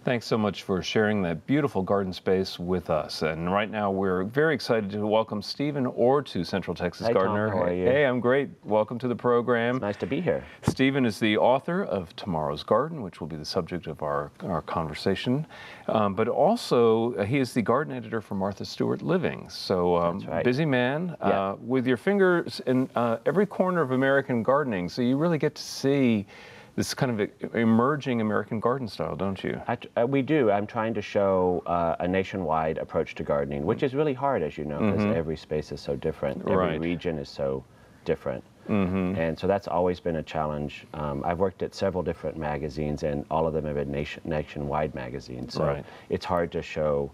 Thanks so much for sharing that beautiful garden space with us. And right now we're very excited to welcome Stephen Orr to Central Texas Hey, Gardener. Tom, how are you? Hey, I'm great. Welcome to the program. It's nice to be here. Stephen is the author of Tomorrow's Garden, which will be the subject of our conversation. But also, he is the garden editor for Martha Stewart Living. So, That's right. busy man Yeah. with your fingers in every corner of American gardening. So you really get to see this kind of emerging American garden style, don't you? We do. I'm trying to show a nationwide approach to gardening, which is really hard, as you know, because every space is so different. Every Right. region is so different. And so that's always been a challenge. I've worked at several different magazines, and all of them have been nationwide magazines. So Right. it's hard to show.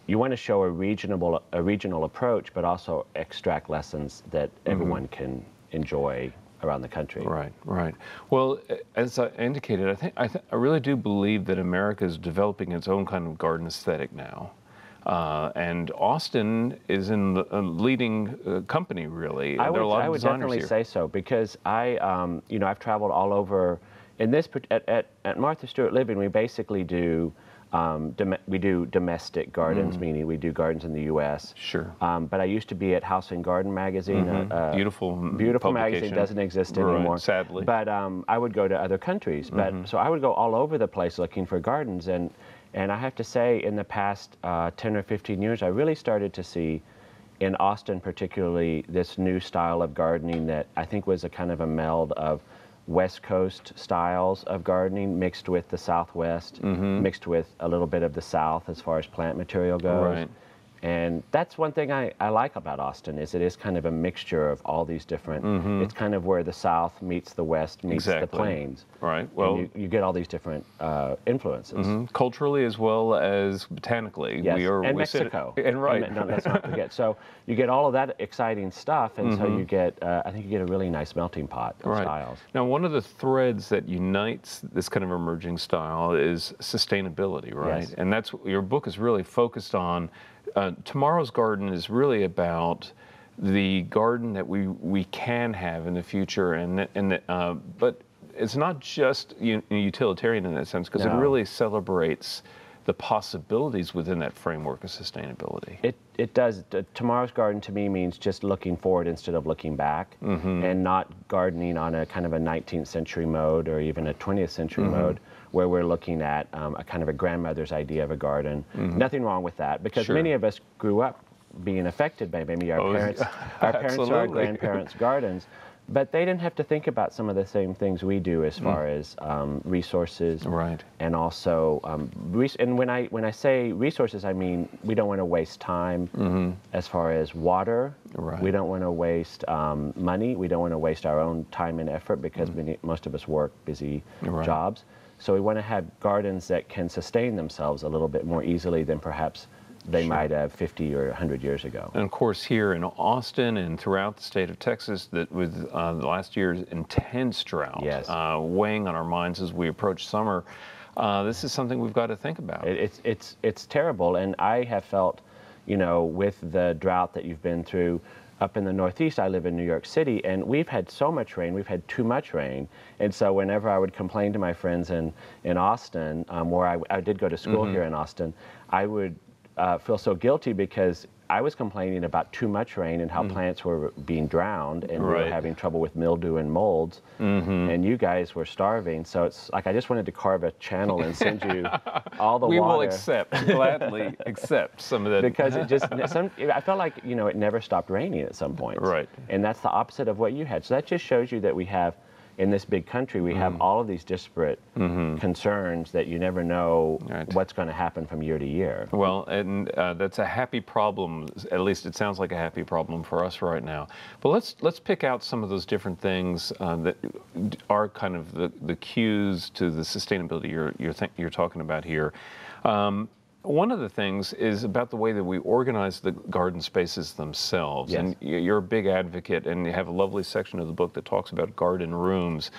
You want to show a regional approach, but also extract lessons that everyone can enjoy around the country. Right, right. Well, as I indicated, I really do believe that America is developing its own kind of garden aesthetic now. And Austin is in the leading company, really. I There are a lot I of would designers definitely here. say so, because I've traveled all over. In this at Martha Stewart Living, we basically do domestic gardens, meaning we do gardens in the U.S. Sure. But I used to be at House and Garden magazine. Beautiful Beautiful magazine publication. doesn't exist Right, anymore, sadly. But I would go to other countries. But so I would go all over the place looking for gardens, and I have to say, in the past 10 or 15 years, I really started to see, in Austin particularly, this new style of gardening that I think was a kind of a meld of West Coast styles of gardening mixed with the Southwest, mixed with a little bit of the South as far as plant material goes. Right. And that's one thing I like about Austin, is it is kind of a mixture of all these different, it's kind of where the South meets the West meets the Exactly. plains. Right. Well, And you get all these different influences. culturally as well as botanically. Yes, and we sit- Mexico. And right. No, let's not forget. So you get all of that exciting stuff, and so you get, I think you get a really nice melting pot of Right. styles. Now, one of the threads that unites this kind of emerging style is sustainability, right? Yes. And that's your book is really focused on. Tomorrow's Garden is really about the garden that we can have in the future, but it's not just utilitarian in that sense, because it No. really celebrates the possibilities within that framework of sustainability. It does. Tomorrow's garden to me means just looking forward instead of looking back, and not gardening on a kind of a 19th century mode or even a 20th century mode, where we're looking at a kind of a grandmother's idea of a garden. Nothing wrong with that, because Sure. many of us grew up being affected by maybe our parents, our parents or our Absolutely. grandparents' gardens. But they didn't have to think about some of the same things we do as far as resources, Right. and also and when I say resources, I mean we don't want to waste time as far as water. Right. We don't want to waste money. We don't want to waste our own time and effort, because most of us work busy Right. jobs. So we want to have gardens that can sustain themselves a little bit more easily than perhaps they might have 50 or 100 years ago. And of course, here in Austin and throughout the state of Texas, that with the last year's intense drought Yes. weighing on our minds as we approach summer, this is something we've got to think about. It's terrible, and I have felt, with the drought that you've been through up in the Northeast. I live in New York City, and we've had so much rain. We've had too much rain, and so whenever I would complain to my friends in Austin, where I did go to school here in Austin, I would feel so guilty, because I was complaining about too much rain and how plants were being drowned, and we were Right. having trouble with mildew and molds, and you guys were starving. So it's like I just wanted to carve a channel and send you all the We water. will gladly accept some of that. Because I felt like, it never stopped raining at some point. Right. And that's the opposite of what you had. So that just shows you that we have, in this big country, we have all of these disparate concerns that you never know Right. what's going to happen from year to year. Well, and that's a happy problem. At least it sounds like a happy problem for us right now. But let's pick out some of those different things that are kind of the cues to the sustainability you're talking about here. One of the things is about the way that we organize the garden spaces themselves. Yes. And you're a big advocate, and you have a lovely section of the book that talks about garden rooms.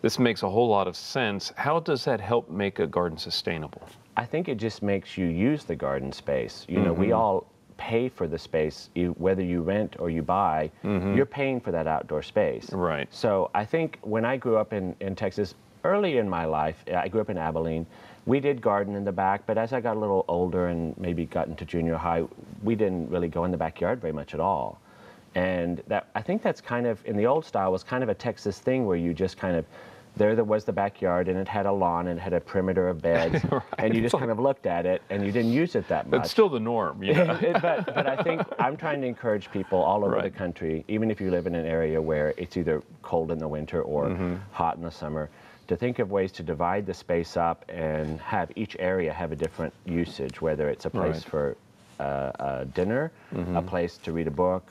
This makes a whole lot of sense. How does that help make a garden sustainable? I think it just makes you use the garden space. We all pay for the space, whether you rent or you buy, you're paying for that outdoor space. Right. So I think when I grew up in Texas, early in my life, I grew up in Abilene. We did garden in the back, but as I got a little older and maybe got into junior high, we didn't really go in the backyard very much at all. And that, I think that's kind of, in the old style, was kind of a Texas thing where you just kind of, there was the backyard and it had a lawn and it had a perimeter of beds, Right. and you just kind of looked at it and you didn't use it that much. That's still the norm, you know? but I think I'm trying to encourage people all over the Right. country, even if you live in an area where it's either cold in the winter or hot in the summer, to think of ways to divide the space up and have each area have a different usage, whether it's a place Right. for dinner, a place to read a book,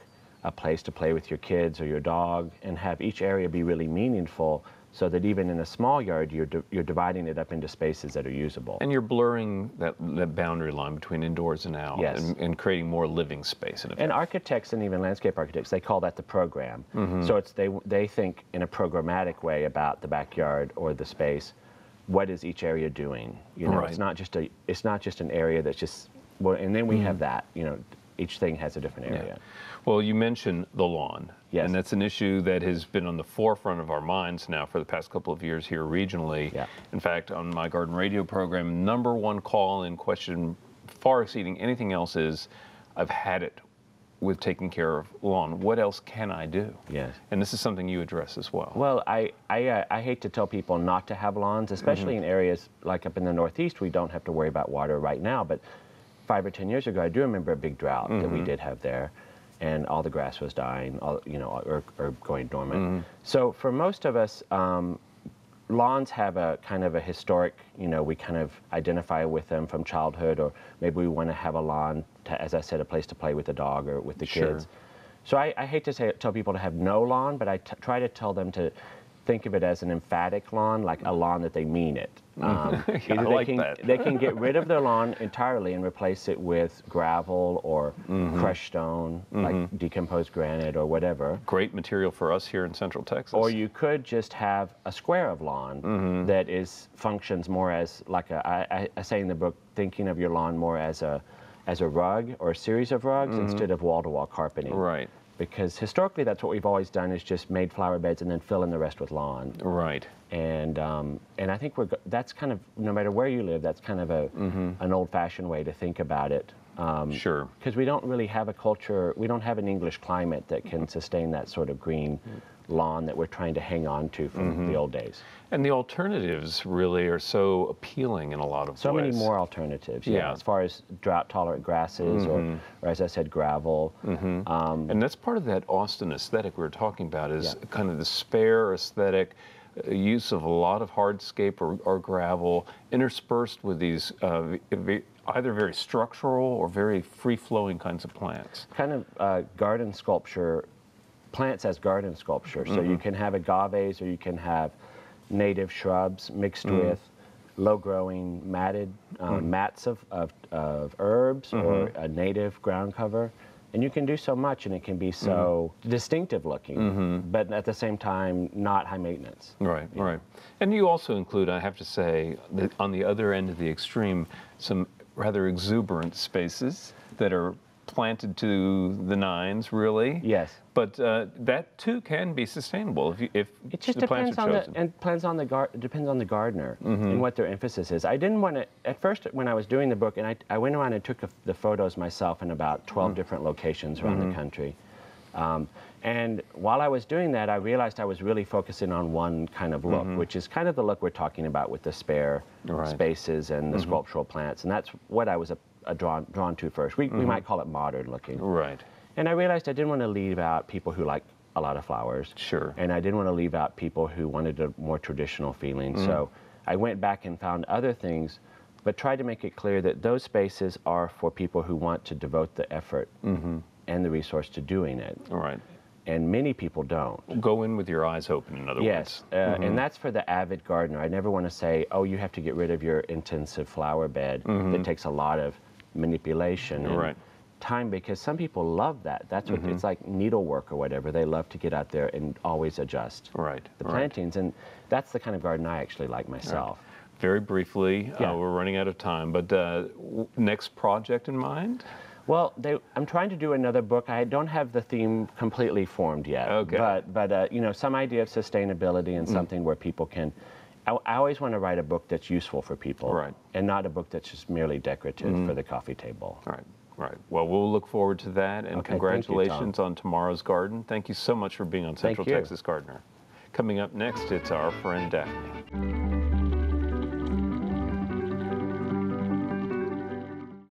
a place to play with your kids or your dog, and have each area be really meaningful so that even in a small yard, you're dividing it up into spaces that are usable. And you're blurring that boundary line between indoors and out, Yes. and creating more living space. In effect. And architects and even landscape architects, they call that the program. So it's they think in a programmatic way about the backyard or the space. What is each area doing? You know, Right. it's not just an area that's just well. And then we have that. You know, each thing has a different area. Yeah. Well, you mentioned the lawn. Yes. And that's an issue that has been on the forefront of our minds now for the past couple of years here regionally. Yeah. In fact, on my garden radio program, #1 call in question, far exceeding anything else, is I've had it with taking care of lawn. What else can I do? Yes. And this is something you address as well. Well, I hate to tell people not to have lawns, especially in areas like up in the Northeast. We don't have to worry about water right now, but 5 or 10 years ago, I do remember a big drought that we did have there, and all the grass was dying, or going dormant. So for most of us, lawns have a kind of a historic, we kind of identify with them from childhood, or maybe we want to have a lawn, as I said, a place to play with the dog or with the Sure. kids. So I hate to tell people to have no lawn, but I try to tell them to think of it as an emphatic lawn, like a lawn that they mean it. I Either like they that. they can get rid of their lawn entirely and replace it with gravel or crushed stone, like decomposed granite or whatever. Great material for us here in Central Texas. Or you could just have a square of lawn that functions more as like I say in the book, thinking of your lawn more as a rug or a series of rugs instead of wall-to-wall carpeting. Right. Because historically, that's what we've always done, is just made flower beds and then fill in the rest with lawn. Right. And I think that's kind of, no matter where you live, that's kind of an old-fashioned way to think about it. Sure. Because we don't really have a culture, we don't have an English climate that can sustain that sort of green lawn that we're trying to hang on to from the old days. And the alternatives really are so appealing in a lot of So ways. many more alternatives, Yeah. as far as drought-tolerant grasses or as I said, gravel. And that's part of that Austin aesthetic we were talking about, is Yeah. kind of the spare aesthetic, use of a lot of hardscape or gravel interspersed with these either very structural or very free-flowing kinds of plants. Kind of garden sculpture, plants as garden sculpture. So you can have agaves or you can have native shrubs mixed with low-growing matted mats of herbs or a native ground cover. And you can do so much, and it can be so distinctive looking, but at the same time, not high maintenance. Right, right. And you also include, I have to say, that on the other end of the extreme, some rather exuberant spaces that are planted to the nines, really. Yes. But that too can be sustainable if It just the plants depends are on chosen. depends on the gardener and what their emphasis is. I didn't want to, at first when I was doing the book, and I went around and took the photos myself in about 12 different locations around the country. And while I was doing that, I realized I was really focusing on one kind of look, which is kind of the look we're talking about with the spare Right. spaces and the sculptural plants. And that's what I was drawn to first. We might call it modern looking. Right. And I realized I didn't want to leave out people who like a lot of flowers. Sure. And I didn't want to leave out people who wanted a more traditional feeling. So I went back and found other things, but tried to make it clear that those spaces are for people who want to devote the effort and the resource to doing it. All right. And many people don't. Go in with your eyes open, in other Yes, words. and that's for the avid gardener. I never want to say, oh, you have to get rid of your intensive flower bed that takes a lot of manipulation and Right. time, because some people love that. That's what it's like, needlework or whatever. They love to get out there and always adjust Right. the right. plantings, and that's the kind of garden I actually like myself. Very briefly, Yeah. we're running out of time, but next project in mind? Well, I'm trying to do another book. I don't have the theme completely formed yet. Okay. But some idea of sustainability and something where people can I always want to write a book that's useful for people, Right. and not a book that's just merely decorative for the coffee table. Right, right. Well, we'll look forward to that, and Okay, thank you, Tom. congratulations on tomorrow's garden. Thank you so much for being on Central you. Texas Gardener. Coming up next, it's our friend Daphne.